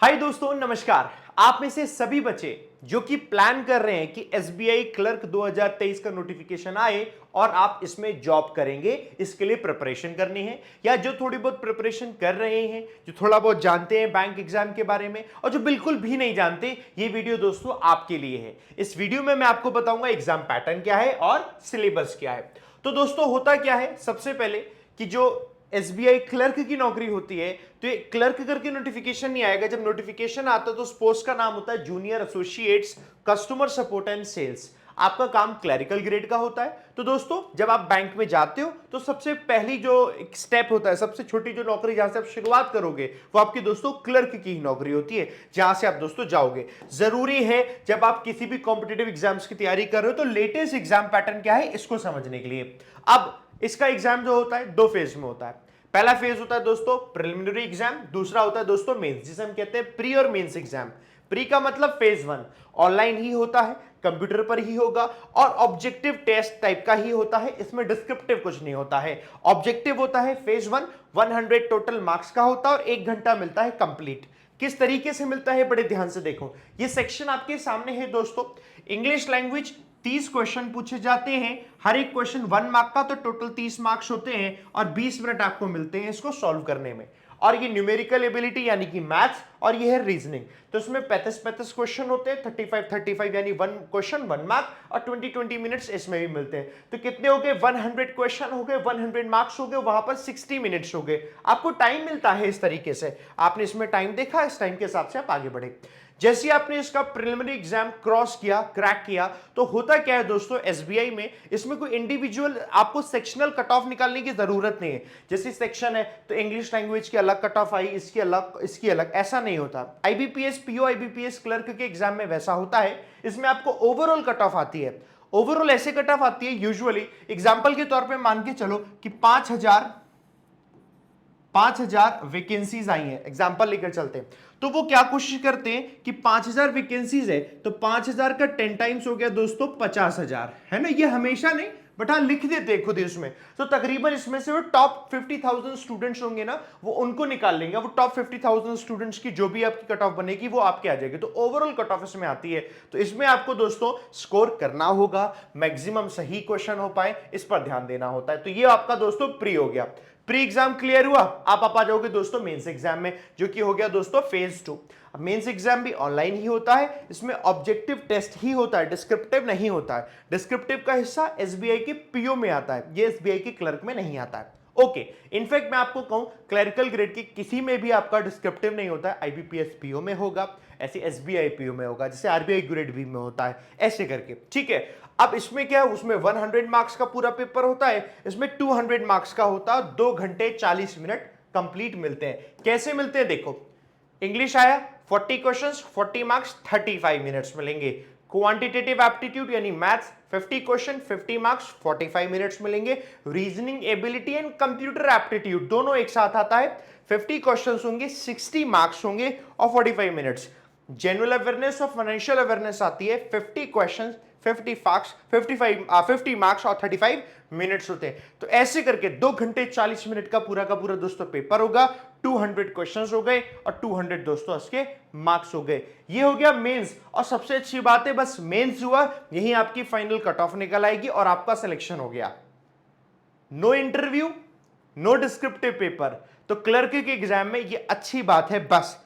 हाय दोस्तों, नमस्कार। आप में से सभी बच्चे जो कि प्लान कर रहे हैं कि एसबीआई क्लर्क 2023 का नोटिफिकेशन आए और आप इसमें जॉब करेंगे, इसके लिए प्रिपरेशन करनी है, या जो थोड़ी बहुत प्रिपरेशन कर रहे हैं, जो थोड़ा बहुत जानते हैं बैंक एग्जाम के बारे में, और जो बिल्कुल भी नहीं जानते, ये वीडियो दोस्तों आपके लिए है। इस वीडियो में मैं आपको बताऊंगा एग्जाम पैटर्न क्या है और सिलेबस क्या है। तो दोस्तों होता क्या है, सबसे पहले कि जो एसबीआई क्लर्क की नौकरी होती है, तो ये क्लर्क करके नोटिफिकेशन नहीं आएगा। जब नोटिफिकेशन आता है तो उस पोस्ट का नाम होता है junior associates customer support and sales. आपका काम क्लरिकल ग्रेड का होता है। तो दोस्तों जब आप बैंक में जाते हो तो सबसे पहली जो स्टेप होता है, सबसे छोटी जो नौकरी जहां से आप शुरुआत करोगे, वो आपकी दोस्तों क्लर्क की ही नौकरी होती है, जहां से आप दोस्तों जाओगे। जरूरी है जब आप किसी भी कॉम्पिटिटिव एग्जाम्स की तैयारी कर रहे हो तो लेटेस्ट एग्जाम पैटर्न क्या है इसको समझने के लिए। अब इसका एग्जाम जो होता है दो फेज में होता है। पहला फेज होता है दोस्तों प्रिलिमिनरी एग्जाम, दूसरा होता है दोस्तों मेंस, जिसे हम कहते हैं प्री और मेंस एग्जाम। प्री का मतलब फेज 1 ऑनलाइन ही होता है, कंप्यूटर पर ही होगा और ऑब्जेक्टिव टेस्ट टाइप का ही होता है। इसमें डिस्क्रिप्टिव कुछ नहीं होता है। ऑब्जेक्टिव होता है फेज 1 100 टोटल मार्क्स का होता है और 1 घंटा मिलता है कंप्लीट। किस तरीके से मिलता है बड़े ध्यान से देखो, ये सेक्शन आपके सामने है दोस्तों। इंग्लिश लैंग्वेज 30 क्वेश्चन पूछे जाते हैं, हर एक क्वेश्चन 1 मार्क का, तो टोटल 30 मार्क्स होते हैं और 20 मिनट आपको मिलते हैं इसको सॉल्व करने में। और ये न्यूमेरिकल एबिलिटी यानी कि मैथ्स, और ये है रीजनिंग। तो इसमें 35 क्वेश्चन होते हैं, 35 यानी 1 क्वेश्चन 1 मार्क, और 20 मिनट्स इसमें भी मिलते हैं। तो कितने हो गए, 100 क्वेश्चन हो गए, 100 मार्क्स हो गए, वहां पर 60 मिनट्स हो गए। आपको टाइम मिलता है इस तरीके से। आपने इसमें टाइम देखा, इस टाइम के हिसाब से आप आगे बढ़े। जैसे ही आपने इसका प्रिलिमिनरी एग्जाम क्रॉस किया, क्रैक किया, तो होता क्या है दोस्तों एसबीआई में, इसमें कोई इंडिविजुअल आपको सेक्शनल कट ऑफ निकालने की जरूरत नहीं है। जैसे सेक्शन है तो इंग्लिश लैंग्वेज की अलग कट ऑफ आई, इसकी अलग, इसकी अलग, ऐसा नहीं होता। आईबीपीएस पीओ आईबीपीएस क्लर्क के एग्जाम में वैसा होता है। इसमें आपको ओवरऑल कट ऑफ आती है। ओवरऑल ऐसे कट ऑफ आती है यूजुअली, एग्जाम्पल के तौर पर मान के चलो कि 5000 वैकेंसीज आई हैं, एग्जांपल लेकर चलते हैं। तो वो क्या कोशिश करते हैं कि 5000 वैकेंसीज है तो 5000 का 10 टाइम्स हो गया दोस्तों 50,000, है ना। ये हमेशा नहीं, बट हाँ लिख देते हैं खुद इसमें। तो तकरीबन इसमें से वो टॉप 50,000 स्टूडेंट्स होंगे ना, वो उनको निकाल लेंगे। वो टॉप 50,000 स्टूडेंट्स की जो भी आपकी कट ऑफ बनेगी वो आपके आ जाएगी। तो ओवरऑल कट ऑफ इसमें आती है। तो इसमें आपको दोस्तों स्कोर करना होगा, मैक्सिमम सही क्वेश्चन हो पाए, इस पर ध्यान देना होता है। तो ये आपका दोस्तों प्री हो गया। प्री एग्जाम क्लियर हुआ, आप आ जाओगे दोस्तों मेंस एग्जाम में, जो कि हो गया दोस्तों फेज 2। अब मेंस एग्जाम भी ऑनलाइन ही होता है, इसमें ऑब्जेक्टिव टेस्ट ही होता है, डिस्क्रिप्टिव नहीं होता है। डिस्क्रिप्टिव का हिस्सा एसबीआई के पीओ में आता है, ये एसबीआई के क्लर्क में नहीं आता है। ओके, इनफैक्ट मैं आपको कहूं क्लरिकल ग्रेड की किसी में भी आपका डिस्क्रिप्टिव नहीं होता है। आईबीपीएस पीओ में होगा, ऐसे एसबीआई पीओ में होगा, जैसे आरबीआई ग्रेड बी में होता है, ऐसे करके, ठीक है। अब इसमें क्या है, उसमें 100 मार्क्स का पूरा पेपर होता है, इसमें 200 मार्क्स का होता है। 2 घंटे 40 मिनट कंप्लीट मिलते हैं। कैसे मिलते हैं देखो, इंग्लिश आया 40 क्वेश्चंस 40 मार्क्स 35 मिनट्स मिलेंगे। क्वांटिटेटिव एप्टीट्यूड यानी मैथ्स 50 क्वेश्चन 50 मार्क्स 45 मिनट्स मिलेंगे। Reasoning ability and computer aptitude दोनों एक साथ आता है। 50 क्वेश्चंस होंगे, 60 मार्क्स होंगे और 45 मिनट्स। जनरल अवेयरनेस और फाइनेंशियल अवेयरनेस आती है, 50 क्वेश्चंस 50 मार्क्स और 35 मिनट्स होते हैं। तो ऐसे करके 2 घंटे 40 मिनट का पूरा दोस्तों पेपर होगा। 200 क्वेश्चंस हो गए और 200 दोस्तों इसके मार्क्स हो गए। ये हो गया मेंस। और सबसे अच्छी बात है, बस मेंस हुआ, यही आपकी फाइनल कट ऑफ निकल आएगी और आपका सिलेक्शन हो गया। No interview, no descriptive paper. तो क्लर्क के एग्जाम में ये अच्छी बात है बस।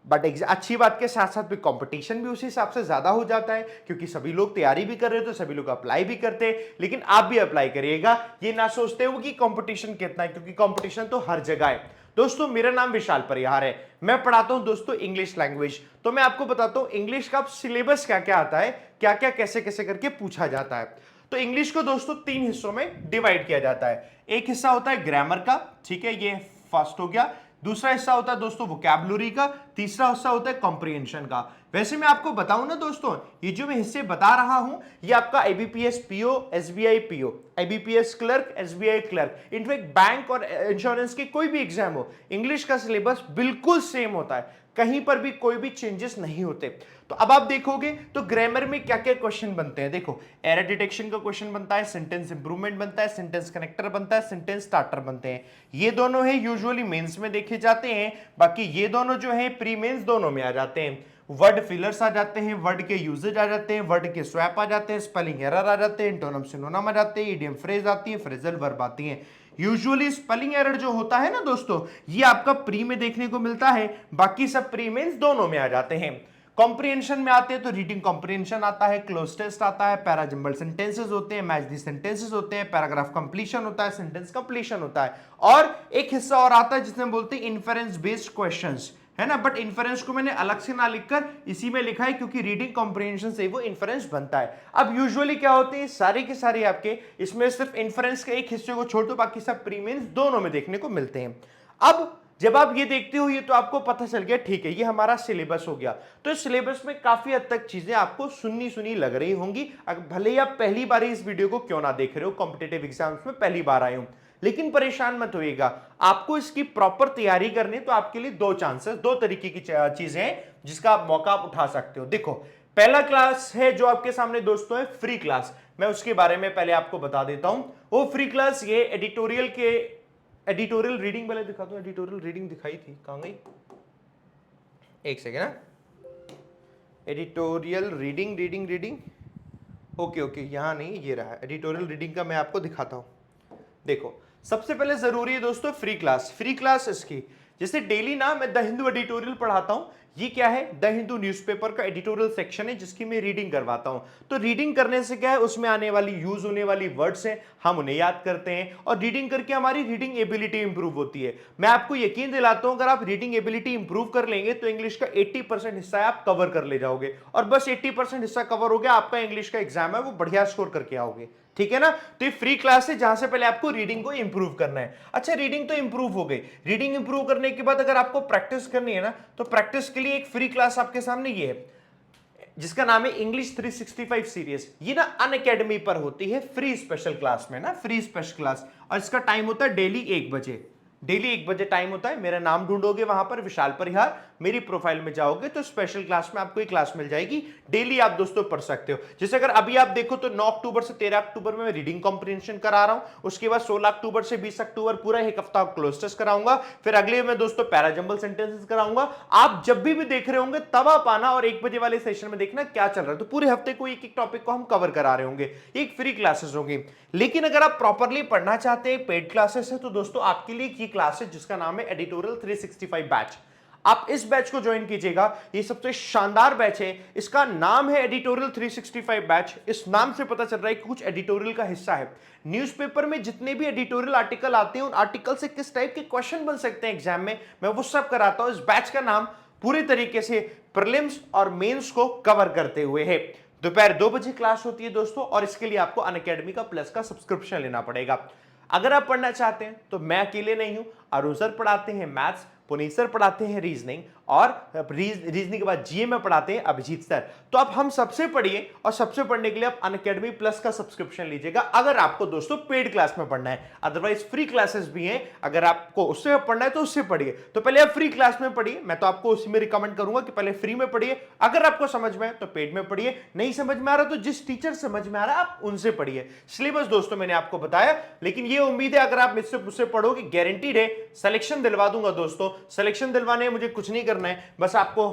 बट अच्छी बात के साथ साथ भी कंपटीशन भी उसी हिसाब से ज्यादा हो जाता है, क्योंकि सभी लोग तैयारी भी कर रहे हो तो सभी लोग अप्लाई भी करते हैं। लेकिन आप भी अप्लाई करिएगा, ये ना सोचते हो कि कंपटीशन कितना है, क्योंकि कंपटीशन तो हर जगह है। दोस्तों मेरा नाम विशाल परिहार है, मैं पढ़ाता हूं दोस्तों इंग्लिश लैंग्वेज। तो मैं आपको बताता हूं इंग्लिश का सिलेबस क्या क्या आता है, क्या क्या कैसे कैसे करके पूछा जाता है। तो इंग्लिश को दोस्तों 3 हिस्सों में डिवाइड किया जाता है। एक हिस्सा होता है ग्रामर का, ठीक है, ये फर्स्ट हो गया। दूसरा हिस्सा होता है दोस्तों वोकैबुलरी का, तीसरा हिस्सा होता है कॉम्प्रिहेंशन का। वैसे मैं आपको बताऊं ना दोस्तों, ये जो मैं हिस्से बता रहा हूं ये आपका IBPS PO, SBI PO, IBPS clerk, SBI clerk, in fact bank और इंश्योरेंस के कोई भी एग्जाम हो, इंग्लिश का सिलेबस बिल्कुल सेम होता है, कहीं पर भी कोई भी चेंजेस नहीं होते। तो अब आप देखोगे तो ग्रामर में क्या क्या क्वेश्चन बनते हैं, देखो एरर डिटेक्शन का क्वेश्चन बनता है, सेंटेंस इंप्रूवमेंट बनता है, सेंटेंस कनेक्टर बनता है, सेंटेंस स्टार्टर बनते हैं। ये दोनों है यूजुअली मेंस में देखे जाते हैं, बाकी ये दोनों जो है प्री मेंस दोनों में आ जाते हैं। वर्ड फिलर्स आ जाते हैं, वर्ड के यूजेज आ जाते हैं, वर्ड के स्वैप आ जाते हैं, स्पेलिंग एरर आ जाते हैं, इंटोनम सिनोनिम आ जाते हैं, इडियम फ्रेज आती है, फ्रेजल वर्ब आती है। यूजुअली स्पेलिंग एरर जो होता है ना दोस्तों, ये आपका प्री में देखने को मिलता है, बाकी सब प्री मेंस दोनों में आ जाते हैं। कॉम्प्रिहेंशन में आते हैं तो रीडिंग कॉम्प्रिहेंशन आता है, क्लोज टेस्ट आता है, पैराजंबल सेंटेंसेस होते हैं, मैच दी सेंटेंसेस होते हैं, पैराग्राफ कंप्लीशन होता है, सेंटेंस कंप्लीशन होता है, और एक हिस्सा और आता है जिसमें बोलते हैं इन्फरेंस बेस्ड क्वेश्चंस, है ना। बट इन्फरेंस को मैंने अलग से ना लिखकर इसी में लिखा है क्योंकि रीडिंग कॉम्प्रिहेंशन से वो इन्फरेंस बनता है। अब यूजुअली क्या होते हैं सारे के सारे आपके, इसमें सिर्फ इन्फरेंस के एक हिस्से को छोड़ दो, बाकी सब प्री मेंस दोनों में देखने को मिलते हैं। अब जब आप ये देखते हो ये तो आपको पता चल गया, ठीक है ये हमारा सिलेबस हो गया। तो इस सिलेबस में काफी हद तक चीजें आपको सुन्नी सुनी लग रही होंगी, भले ही आप पहली बार इस वीडियो को क्यों ना देख रहे हो, कॉम्पिटेटिव एग्जाम्स में पहली बार आए हो, लेकिन परेशान मत होइएगा, आपको इसकी प्रॉपर तैयारी करनी है तो आपके लिए दो चांसेस, दो तरीके की चीजें हैं जिसका आप मौका आप उठा सकते हो। देखो पहला क्लास है जो आपके सामने दोस्तों है फ्री क्लास, मैं उसके बारे में पहले आपको बता देता हूं। वो फ्री क्लास ये एडिटोरियल के, एडिटोरियल रीडिंग वाले दिखा दो, एडिटोरियल रीडिंग दिखाई थी, कहां गई, एक सेकेंड ना, editorial reading reading reading, okay okay यहां नहीं, ये रहा एडिटोरियल रीडिंग का, मैं आपको दिखाता हूं। देखो सबसे पहले जरूरी है दोस्तों फ्री क्लास, फ्री क्लास इसकी, जैसे डेली ना मैं द हिंदू एडिटोरियल पढ़ाता हूं, ये क्या है द हिंदू न्यूज़पेपर का एडिटोरियल सेक्शन है जिसकी मैं रीडिंग करवाता हूं। तो रीडिंग करने से क्या है उसमें आने वाली यूज होने वाली वर्ड्स हैं हम उन्हें याद करते हैं, और रीडिंग करके हमारी रीडिंग एबिलिटी इंप्रूव होती है। मैं आपको यकीन दिलाता हूं अगर आप रीडिंग एबिलिटी इंप्रूव कर लेंगे तो इंग्लिश का 80% हिस्सा आप कवर कर ले जाओगे, और बस 80% हिस्सा कवर हो गया, आपका इंग्लिश का एग्जाम है वो बढ़िया स्कोर करके आओगे, ठीक है ना। तो ये फ्री क्लास है जहां से पहले आपको रीडिंग को इंप्रूव करना है। अच्छा रीडिंग तो इंप्रूव हो गई, रीडिंग इंप्रूव करने के बाद अगर आपको प्रैक्टिस करनी है ना, तो प्रैक्टिस के लिए एक फ्री क्लास आपके सामने ये है जिसका नाम है इंग्लिश 365 सीरीज। ये ना अनअकैडमी पर होती है फ्री स्पेशल क्लास में ना, फ्री स्पेशल क्लास, और इसका टाइम होता है डेली 1 बजे, डेली 1 बजे टाइम होता है। मेरा नाम ढूंढोगे वहां पर विशाल परिहार, मेरी प्रोफाइल में जाओगे तो स्पेशल क्लास में आपको एक क्लास मिल जाएगी, डेली आप दोस्तों पढ़ सकते हो। जैसे अगर अभी आप देखो तो 9 अक्टूबर से 13 अक्टूबर में मैं रीडिंग कॉम्प्रिहेंशन करा रहा हूं, उसके बाद 16 अक्टूबर से 20 अक्टूबर पूरा एक हफ्ता क्लोज टेस्ट कराऊंगा, फिर अगले में दोस्तों पैराजंबल सेंटेंसेस कराऊंगा। आप जब भी देख रहे होंगे तब आप आना और 1 बजे वाले सेशन में देखना क्या चल रहा है, तो पूरे हफ्ते को एक एक टॉपिक को हम कवर करा रहे होंगे, एक फ्री क्लासेस होंगी। लेकिन अगर आप प्रॉपरली पढ़ना चाहते हैं पेड क्लासेस है तो दोस्तों आपके लिए की क्लास है जिसका नाम है एडिटोरियल 365 बैच। आप इस बैच को ज्वाइन कीजिएगा, ये सबसे शानदार बैच है, इसका नाम है एडिटोरियल 365 बैच। इस नाम से पता चल रहा है कि कुछ एडिटोरियल का हिस्सा है। न्यूज़पेपर में जितने भी एडिटोरियल आर्टिकल आते हैं उन आर्टिकल से किस टाइप के क्वेश्चन बन सकते हैं एग्जाम में, मैं वो सब कराता हूं। इस बैच का नाम पूरी तरीके से प्रीलिम्स और मेंस को कवर करते हुए है। दोपहर 2 बजे क्लास होती है दोस्तों, और इसके लिए आपको अनअकैडमी का प्लस का सब्सक्रिप्शन लेना पड़ेगा। अगर आप पढ़ना चाहते हैं तो मैं अकेले नहीं हूं, अरुण सर पढ़ाते हैं मैथ्स, पुनीत सर पढ़ाते हैं रीजनिंग, और रीजनिंग के बाद जीए में पढ़ाते हैं अभिजीत सर। तो आप हम सबसे पढ़िए, और सबसे पढ़ने के लिए आप अनअकैडमी प्लस का सब्सक्रिप्शन लीजिएगा अगर आपको दोस्तों पेड क्लास में पढ़ना है। अदरवाइज फ्री क्लासेस भी हैं, अगर आपको उससे पढ़ना है तो उससे पढ़िए। तो पहले आप फ्री क्लास में पढ़िए, मैं तो आपको उसी में रिकमेंड करूंगा कि पहले फ्री में पढ़िए, अगर आपको समझ में है तो पेड में पढ़िए, नहीं समझ में आ रहा तो जिस टीचर समझ में आ रहा है आप उनसे पढ़िए। सिलेबस दोस्तों मैंने आपको बताया, लेकिन ये उम्मीद है अगर आप मुझसे पढ़ोगे गारंटीड है सिलेक्शन दिलवा दूंगा दोस्तों। सिलेक्शन दिलवाने मुझे कुछ नहीं करना है, बस आपको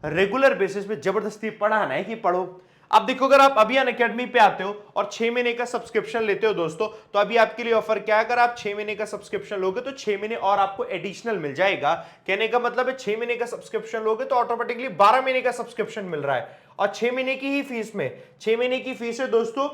रेगुलर बेसिस पे जबरदस्ती पढ़ाना है कि पढ़ो। अब देखो अगर आप अभी अनअकैडमी पे आते हो और 6 महीने का सब्सक्रिप्शन लेते हो दोस्तों, तो अभी आपके लिए ऑफर क्या है, अगर आप 6 महीने का सब्सक्रिप्शन लोगे तो 6 महीने और आपको एडिशनल मिल जाएगा। कहने का मतलब है 6 महीने का सब्सक्रिप्शन लोगे तो ऑटोमेटिकली 12 महीने का सब्सक्रिप्शन मिल रहा है, और 6 महीने की ही फीस में, 6 महीने की फीस है दोस्तों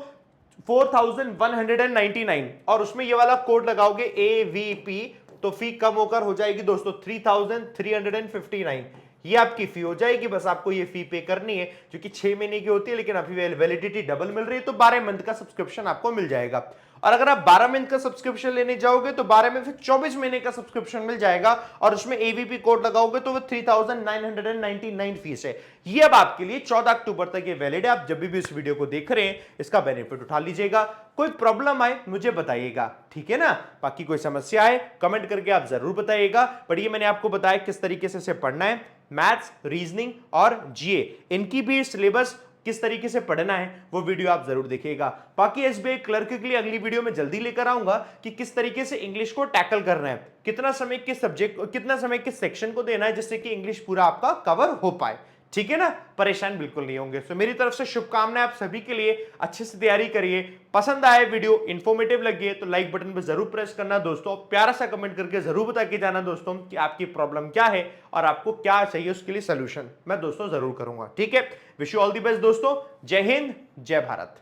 4199, और उसमें ये वाला कोड लगाओगे AVP तो फी कम होकर हो जाएगी दोस्तों 3359। ये आपकी फी हो जाएगी, बस आपको ये फी पे करनी है जो कि 6 महीने की होती है, लेकिन अभी वैलिडिटी डबल मिल रही है तो 12 मंथ का सब्सक्रिप्शन आपको मिल जाएगा। और अगर आप 12 महीने का सब्सक्रिप्शन लेने जाओगे तो 12 में फिर 24 महीने का सब्सक्रिप्शन मिल जाएगा और उसमें एवीपी कोड लगाओगे तो वो 3999 फीस है। ये अब आपके लिए 14 अक्टूबर तक ये वैलिड है। आप जब भी इस वीडियो को देख रहे हैं इसका बेनिफिट उठा लीजिएगा। कोई प्रॉब्लम आए मुझे बताइएगा, ठीक है ना। बाकी कोई समस्या है कमेंट करके आप जरूर बताइएगा। पर ये मैंने आपको बताया किस तरीके से इसे पढ़ना है। मैथ्स, रीजनिंग और जीए इनकी भी सिलेबस किस तरीके से पढ़ना है वो वीडियो आप जरूर देखिएगा। बाकी एसबीआई क्लर्क के लिए अगली वीडियो में जल्दी लेकर आऊंगा कि किस तरीके से इंग्लिश को टैकल करना है, कितना समय किस सब्जेक्ट, कितना समय किस सेक्शन को देना है जिससे कि इंग्लिश पूरा आपका कवर हो पाए, ठीक है ना। परेशान बिल्कुल नहीं होंगे। सो मेरी तरफ से शुभकामनाएं आप सभी के लिए। अच्छे से तैयारी करिए। पसंद आए वीडियो, इंफॉर्मेटिव लगी है तो लाइक बटन पे जरूर प्रेस करना दोस्तों। प्यारा सा कमेंट करके जरूर बता के जाना दोस्तों कि आपकी प्रॉब्लम क्या है और आपको क्या चाहिए, उसके लिए सोल्यूशन मैं दोस्तों जरूर करूंगा, ठीक है। Wish you all the best दोस्तों। जय हिंद, जय भारत।